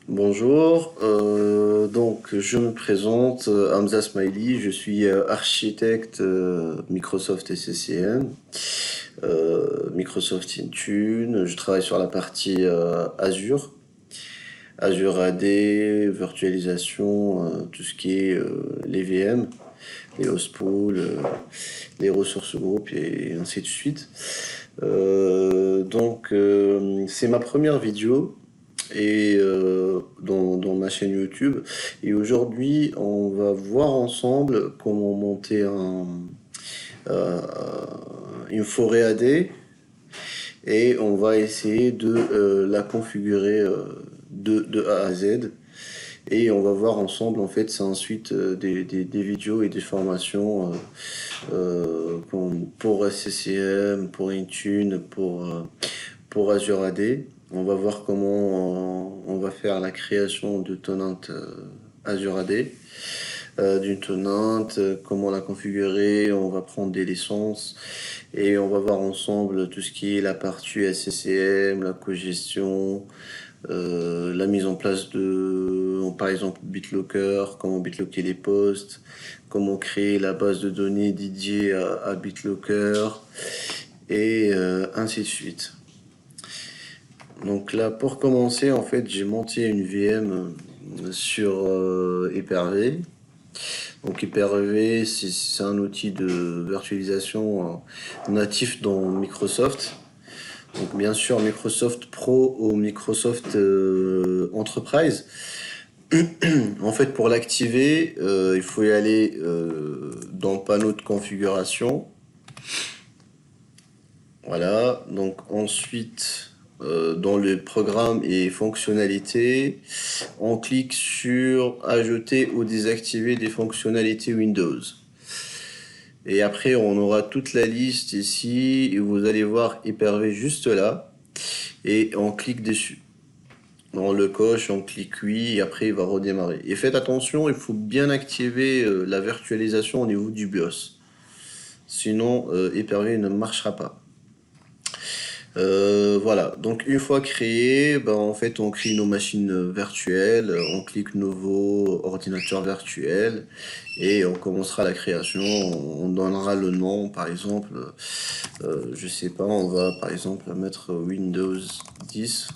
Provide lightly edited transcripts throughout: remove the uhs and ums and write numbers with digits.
Bonjour, donc je me présente, Hamza Smiley, je suis architecte Microsoft SCCM, Microsoft Intune, je travaille sur la partie Azure, Azure AD, virtualisation, tout ce qui est les VM, les host pools, les ressources groupes et ainsi de suite. C'est ma première vidéo et dans ma chaîne YouTube. Et aujourd'hui, on va voir ensemble comment monter euh, une forêt AD et on va essayer de la configurer de A à Z. Et on va voir ensemble, en fait, c'est ensuite des vidéos et des formations pour SCCM, pour Intune, pour Azure AD. On va voir comment on va faire la création de tenante Azure AD, d'une tenante, comment la configurer, on va prendre des licences et on va voir ensemble tout ce qui est la partie SCCM, la cogestion, la mise en place par exemple, BitLocker, comment BitLocker les postes, comment créer la base de données dédiée à BitLocker et ainsi de suite. Donc là, pour commencer, en fait, j'ai monté une VM sur Hyper-V. Donc Hyper-V, c'est un outil de virtualisation natif dans Microsoft. Donc bien sûr Microsoft Pro ou Microsoft Enterprise. En fait, pour l'activer, il faut y aller dans le panneau de configuration. Voilà, donc ensuite, dans le programme et fonctionnalités, on clique sur ajouter ou désactiver des fonctionnalités Windows. Et après, on aura toute la liste ici, et vous allez voir Hyper-V juste là, et on clique dessus. On le coche, on clique oui, et après il va redémarrer. Et faites attention, il faut bien activer la virtualisation au niveau du BIOS. Sinon, Hyper-V ne marchera pas. Voilà, donc une fois créé, ben, en fait on crée nos machines virtuelles, on clique nouveau ordinateur virtuel et on commencera la création, on donnera le nom par exemple, je sais pas, on va par exemple mettre Windows 10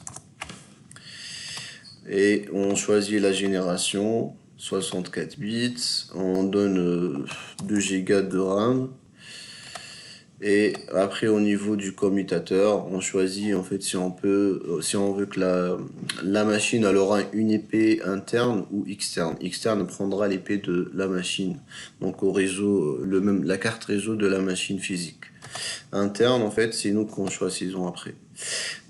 et on choisit la génération 64 bits, on donne 2 Go de RAM. Et après, au niveau du commutateur, on choisit en fait si on peut, si on veut que la machine elle aura une IP interne ou externe. Externe prendra l'IP de la machine, donc au réseau, la carte réseau de la machine physique. Interne, en fait, c'est nous qu'on choisissons après.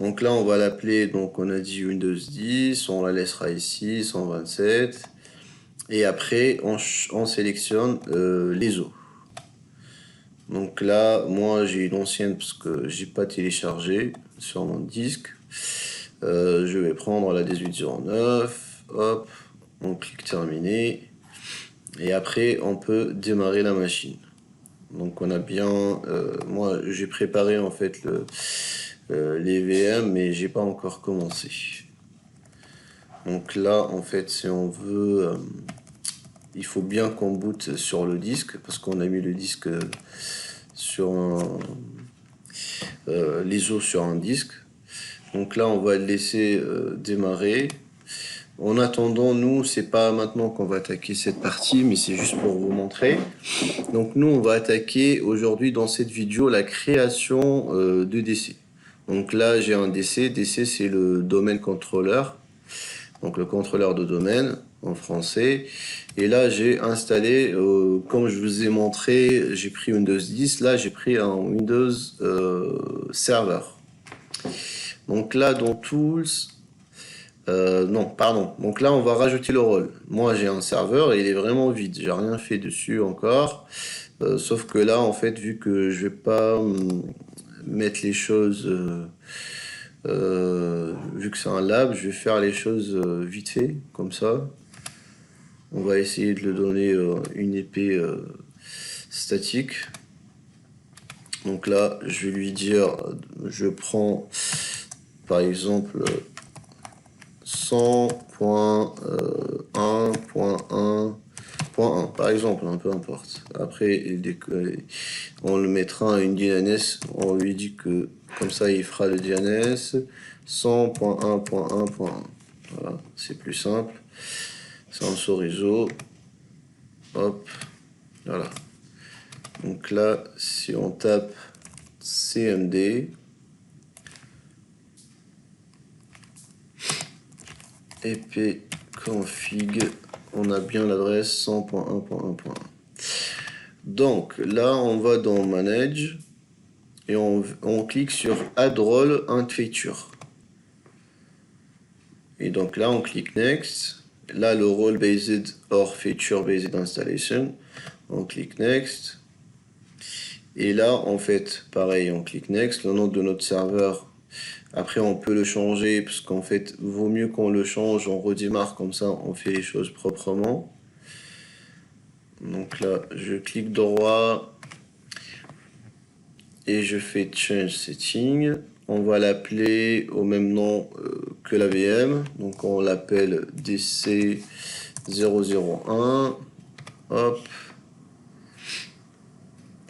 Donc là, on va l'appeler, donc on a dit Windows 10, on la laissera ici, 127. Et après, on sélectionne les os. Donc là, moi j'ai une ancienne parce que j'ai pas téléchargé sur mon disque. Je vais prendre la 1809, hop, on clique terminer. Et après, on peut démarrer la machine. Donc on a bien, moi j'ai préparé en fait les VM, mais j'ai pas encore commencé. Donc là, en fait, si on veut, il faut bien qu'on boot sur le disque parce qu'on a mis le disque sur l'ISO sur un disque. Donc là, on va le laisser démarrer. En attendant, nous, c'est pas maintenant qu'on va attaquer cette partie, mais c'est juste pour vous montrer. Donc nous, on va attaquer aujourd'hui dans cette vidéo la création de DC. Donc là, j'ai un DC. DC, c'est le domaine controller. Donc le contrôleur de domaine en français. Et là, j'ai installé, comme je vous ai montré, j'ai pris Windows 10. Là, j'ai pris un Windows Server. Donc là, dans Tools, non, pardon. Donc là, on va rajouter le rôle. Moi, j'ai un serveur et il est vraiment vide. J'ai rien fait dessus encore. Sauf que là, en fait, vu que je vais pas mettre les choses, vu que c'est un lab, je vais faire les choses vite fait, comme ça. On va essayer de le donner une épée statique. Donc là, je vais lui dire, je prends par exemple 100.1.1.1 par exemple, hein, peu importe. Après, on le mettra à une DNS, on lui dit que comme ça il fera le DNS 100.1.1.1. Voilà, c'est plus simple. C'est en sous-réseau. Hop, voilà. Donc là, si on tape cmd epconfig, on a bien l'adresse 100.1.1.1. Donc là, on va dans Manage et on clique sur Add Role and Feature. Et donc là, on clique Next. Là, le Role Based or Feature Based Installation. On clique Next. Et là, en fait, pareil, on clique Next. Le nom de notre serveur, après, on peut le changer parce qu'en fait, vaut mieux qu'on le change. On redémarre comme ça, on fait les choses proprement. Donc là, je clique droit et je fais Change Setting. On va l'appeler au même nom que la VM. Donc on l'appelle DC001. Hop.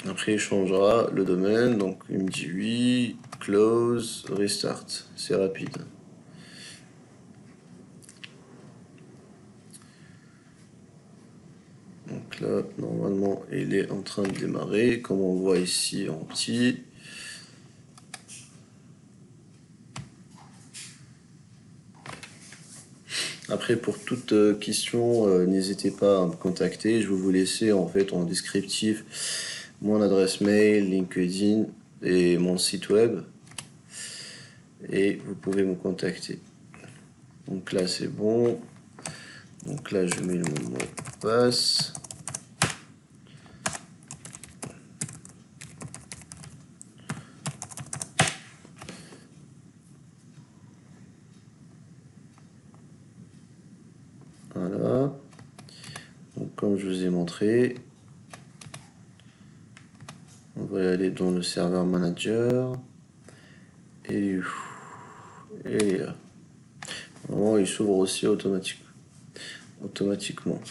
Après il changera le domaine. Donc il me dit oui. Close. Restart. C'est rapide. Donc là, normalement, il est en train de démarrer. Comme on voit ici en petit. Après, pour toute question, n'hésitez pas à me contacter. Je vais vous laisser en fait en descriptif mon adresse mail, LinkedIn et mon site web. Et vous pouvez me contacter. Donc là, c'est bon. Donc là, je mets le mot de passe. Voilà. Donc comme je vous ai montré, on va aller dans le serveur manager. Et là. Normalement, il s'ouvre aussi automatiquement.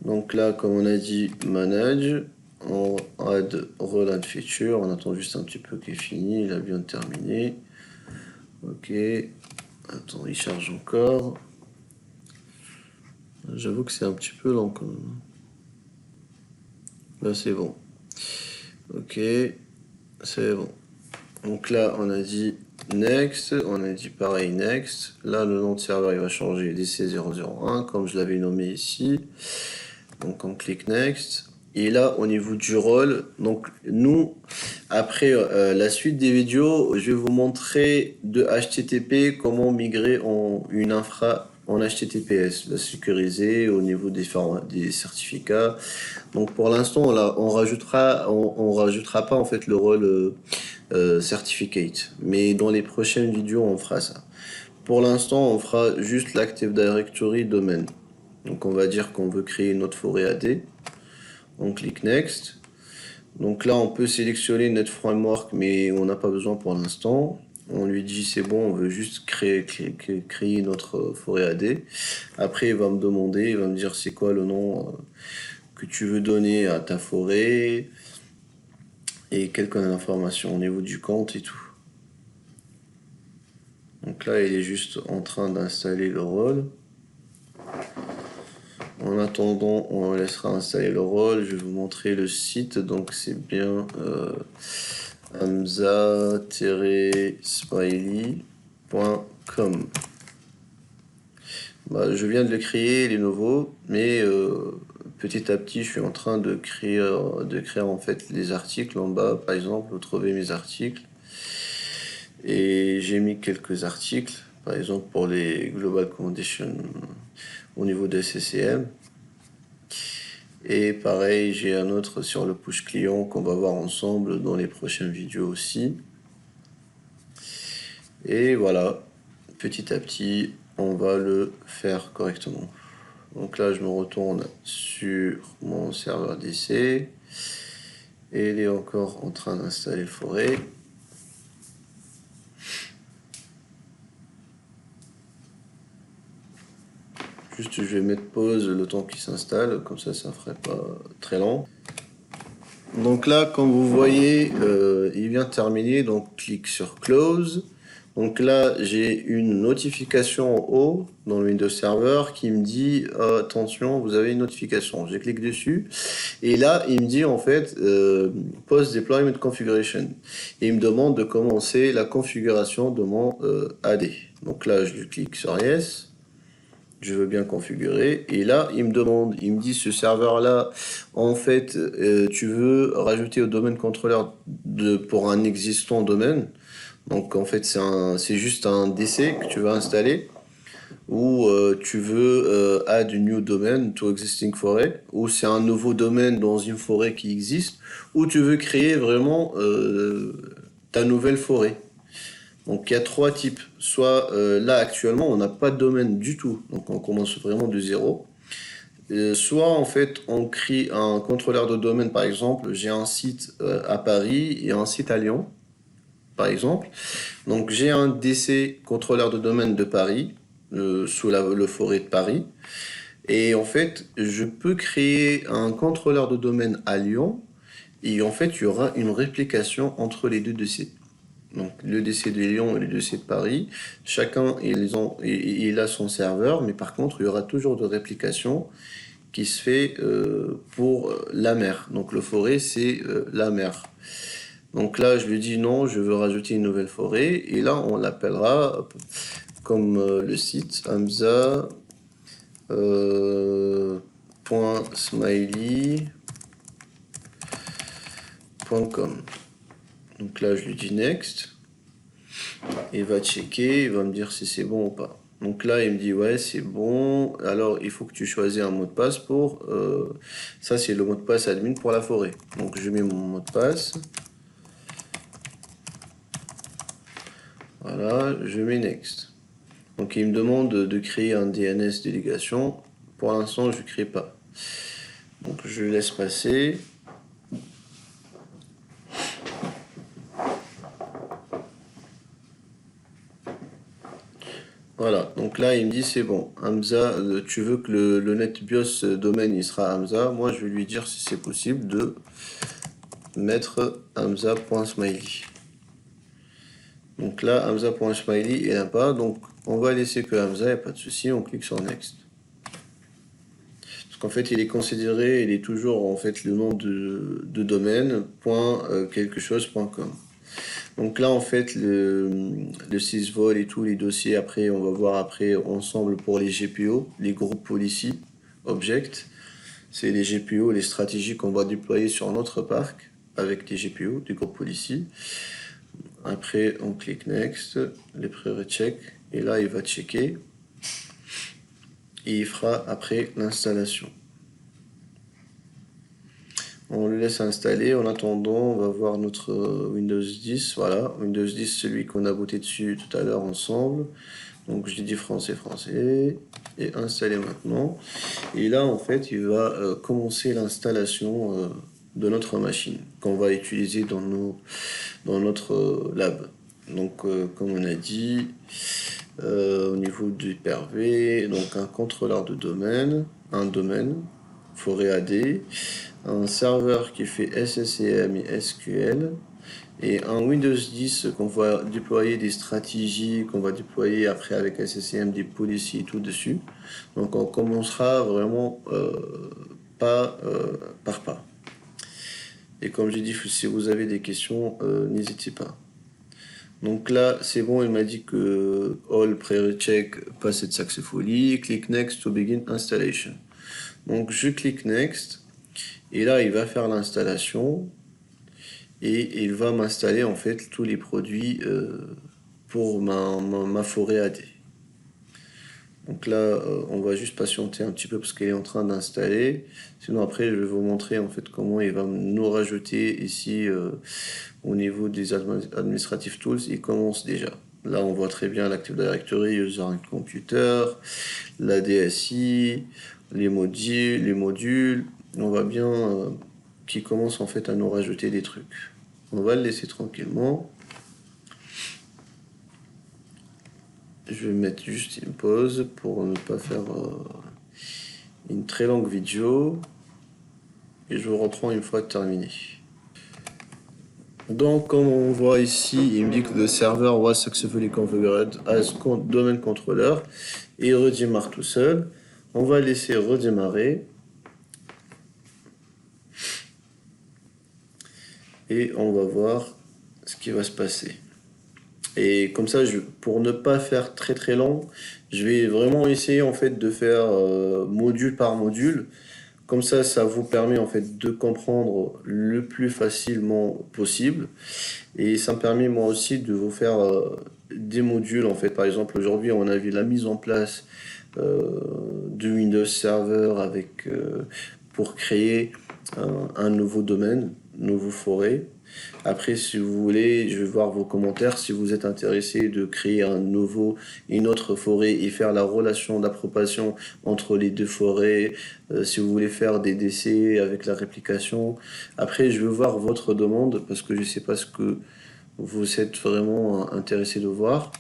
Donc là, comme on a dit, manage, on add role and feature, on attend juste un petit peu qu'il est fini, il a bien terminé. Ok, attends, il charge encore. J'avoue que c'est un petit peu lent quand même. Là, c'est bon. Ok, c'est bon. Donc là, on a dit next, on a dit pareil next. Là, le nom de serveur, il va changer DC001, comme je l'avais nommé ici. Donc on clique next. Et là, au niveau du rôle, donc nous, après la suite des vidéos, je vais vous montrer de HTTP comment migrer en une infra en HTTPS, la sécuriser au niveau des certificats. Donc pour l'instant, on rajoutera pas en fait le rôle certificate, mais dans les prochaines vidéos, on fera ça. Pour l'instant, on fera juste l'Active Directory domaine. Donc on va dire qu'on veut créer notre forêt AD. On clique Next. Donc là, on peut sélectionner notre framework, mais on n'a pas besoin pour l'instant. On lui dit c'est bon, on veut juste créer notre forêt AD. Après, il va me demander, il va me dire c'est quoi le nom que tu veux donner à ta forêt et quelques informations au niveau du compte et tout. Donc là, il est juste en train d'installer le rôle. En attendant, on laissera installer le rôle. Je vais vous montrer le site. Donc c'est bien hamza-smiley.com. Je viens de le créer, il est nouveau, mais petit à petit, je suis en train de créer en fait les articles en bas. Par exemple, vous trouvez mes articles. Et j'ai mis quelques articles, par exemple pour les Global Conditions au niveau des CCM. Et pareil, j'ai un autre sur le push client qu'on va voir ensemble dans les prochaines vidéos aussi. Et voilà, petit à petit, on va le faire correctement. Donc là, je me retourne sur mon serveur DC. Et il est encore en train d'installer le forêt. Juste, je vais mettre pause le temps qu'il s'installe, comme ça ferait pas très lent. Donc là, comme vous voyez, il vient de terminer, donc clique sur Close. Donc là, j'ai une notification en haut dans le Windows Server qui me dit attention, vous avez une notification. Je clique dessus et là, il me dit en fait Post Deployment Configuration. Et il me demande de commencer la configuration de mon AD. Donc là, je clique sur Yes. Je veux bien configurer. Et là, il me dit ce serveur-là, en fait, tu veux rajouter au domaine contrôleur pour un existant domaine. Donc, en fait, c'est juste un DC que tu vas installer. Ou tu veux add a new domain to existing forêt. Ou c'est un nouveau domaine dans une forêt qui existe. Ou tu veux créer vraiment ta nouvelle forêt. Donc il y a trois types. Soit là actuellement on n'a pas de domaine du tout, donc on commence vraiment de zéro. Soit en fait on crée un contrôleur de domaine, par exemple j'ai un site à Paris et un site à Lyon, par exemple. Donc j'ai un DC contrôleur de domaine de Paris, sous le forêt de Paris. Et en fait je peux créer un contrôleur de domaine à Lyon et en fait il y aura une réplication entre les deux DC. Donc le DC de Lyon et le DC de Paris, chacun il a son serveur, mais par contre il y aura toujours de réplication qui se fait pour la mer. Donc le forêt c'est la mer. Donc là je lui dis non, je veux rajouter une nouvelle forêt et là on l'appellera comme le site hamza .smiley.com. Donc là je lui dis next. Il va checker, il va me dire si c'est bon ou pas. Donc là, il me dit ouais, c'est bon. Alors, il faut que tu choisisses un mot de passe pour... ça, c'est le mot de passe admin pour la forêt. Donc, je mets mon mot de passe. Voilà, je mets next. Donc, il me demande de créer un DNS délégation. Pour l'instant, je ne crée pas. Donc, je laisse passer. Voilà, donc là il me dit c'est bon, Hamza, tu veux que le NetBIOS domaine il sera Hamza. Moi je vais lui dire si c'est possible de mettre hamza.smiley. Donc là hamza.smiley il n'y a pas, donc on va laisser que Hamza, il n'y a pas de souci, on clique sur Next. Parce qu'en fait il est considéré, il est toujours en fait le nom de domaine, quelque chose.com. Donc là, en fait, le sysvol et tous les dossiers, après, on va voir après ensemble pour les GPO, les groupes policy object. C'est les GPO, les stratégies qu'on va déployer sur notre parc avec les GPO, des groupes policy. Après, on clique next, les pré-recheck, et là, il va checker. Et il fera après l'installation. On le laisse installer. En attendant, on va voir notre Windows 10. Voilà, Windows 10, celui qu'on a booté dessus tout à l'heure ensemble. Donc je dis français, français. Et installer maintenant. Et là, en fait, il va commencer l'installation de notre machine qu'on va utiliser dans notre lab. Donc, comme on a dit, au niveau du hyper-V, donc un contrôleur de domaine, un domaine, forêt AD, un serveur qui fait SSIM et SQL, et un Windows 10 qu'on va déployer des stratégies, qu'on va déployer après avec SSIM, des policies et tout dessus. Donc on commencera vraiment pas par pas. Et comme j'ai dit, si vous avez des questions, n'hésitez pas. Donc là, c'est bon, il m'a dit que all pre-check passed successfully. Click next to begin installation. Donc je clique next. Et là, il va faire l'installation. Et il va m'installer en fait tous les produits pour ma forêt AD. Donc là, on va juste patienter un petit peu parce qu'elle est en train d'installer. Sinon après, je vais vous montrer en fait comment il va nous rajouter ici au niveau des administrative tools. Il commence déjà. Là, on voit très bien l'Active Directory, User and Computer, la DSI, les modules. On voit bien qu'il commence en fait à nous rajouter des trucs. On va le laisser tranquillement. Je vais mettre juste une pause pour ne pas faire une très longue vidéo et je vous reprends une fois terminé. Donc, comme on voit ici, il me dit que le serveur was successfully configured as domain controller et il redémarre tout seul. On va laisser redémarrer et on va voir ce qui va se passer. Et comme ça, pour ne pas faire très très long, je vais vraiment essayer en fait de faire module par module. Comme ça vous permet en fait de comprendre le plus facilement possible. Et ça me permet moi aussi de vous faire des modules. En fait, par exemple, aujourd'hui, on a vu la mise en place de Windows Server pour créer un nouveau domaine, nouveau forêt. Après, si vous voulez, je vais voir vos commentaires. Si vous êtes intéressé de créer une autre forêt et faire la relation d'approbation entre les deux forêts, si vous voulez faire des décès avec la réplication. Après, je veux voir votre demande parce que je ne sais pas ce que vous êtes vraiment intéressé de voir.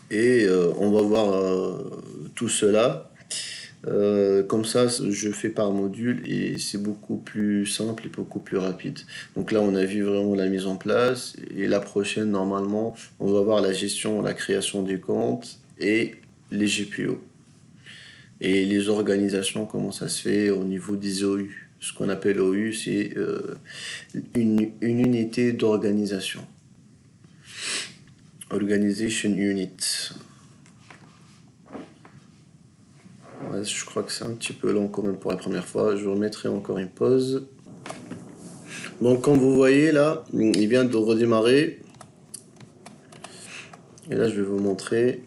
Et on va voir tout cela. Comme ça, je fais par module et c'est beaucoup plus simple et beaucoup plus rapide. Donc là, on a vu vraiment la mise en place et la prochaine, normalement, on va voir la gestion, la création des comptes et les GPO. Et les organisations, comment ça se fait au niveau des OU. Ce qu'on appelle OU, c'est une unité d'organisation. Organization Unit. Ouais, je crois que c'est un petit peu long quand même pour la première fois. Je remettrai encore une pause. Donc comme vous voyez là, il vient de redémarrer. Et là je vais vous montrer.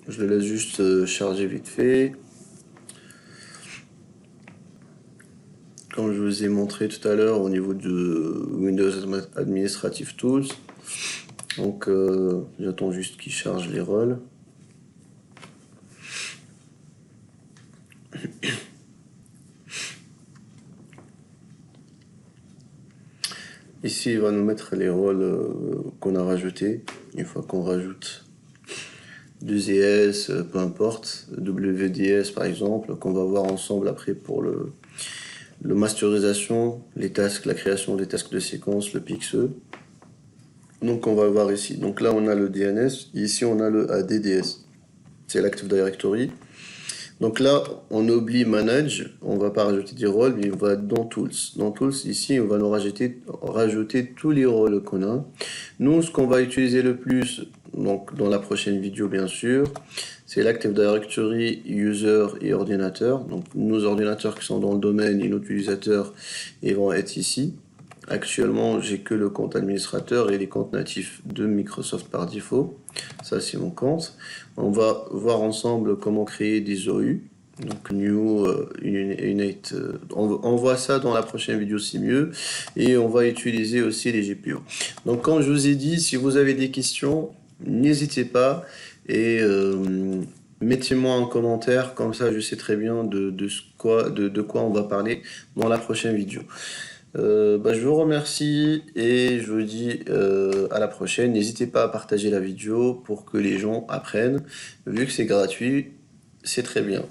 Je le laisse juste charger vite fait. Comme je vous ai montré tout à l'heure au niveau de Windows Administrative Tools. Donc j'attends juste qu'il charge les rôles. Ici, il va nous mettre les rôles qu'on a rajoutés. Une fois qu'on rajoute 2ES, peu importe, WDS par exemple, qu'on va voir ensemble après pour le masterisation, les tasks, la création des tasks de séquence, le PXE. Donc on va voir ici. Donc là, on a le DNS. Ici, on a le ADDS. C'est l'Active Directory. Donc là, on oublie Manage, on ne va pas rajouter des rôles, mais on va dans Tools. Dans Tools, ici, on va nous rajouter tous les rôles qu'on a. Nous, ce qu'on va utiliser le plus, donc dans la prochaine vidéo, bien sûr, c'est l'Active Directory, User et Ordinateur. Donc nos ordinateurs qui sont dans le domaine et nos utilisateurs, ils vont être ici. Actuellement, j'ai que le compte administrateur et les comptes natifs de Microsoft par défaut. Ça, c'est mon compte. On va voir ensemble comment créer des OU. Donc, New Unit. On voit ça dans la prochaine vidéo, c'est mieux. Et on va utiliser aussi les GPO. Donc, comme je vous ai dit, si vous avez des questions, n'hésitez pas. Et mettez-moi en commentaire. Comme ça, je sais très bien de quoi on va parler dans la prochaine vidéo. Je vous remercie et je vous dis à la prochaine. N'hésitez pas à partager la vidéo pour que les gens apprennent. Vu que c'est gratuit, c'est très bien.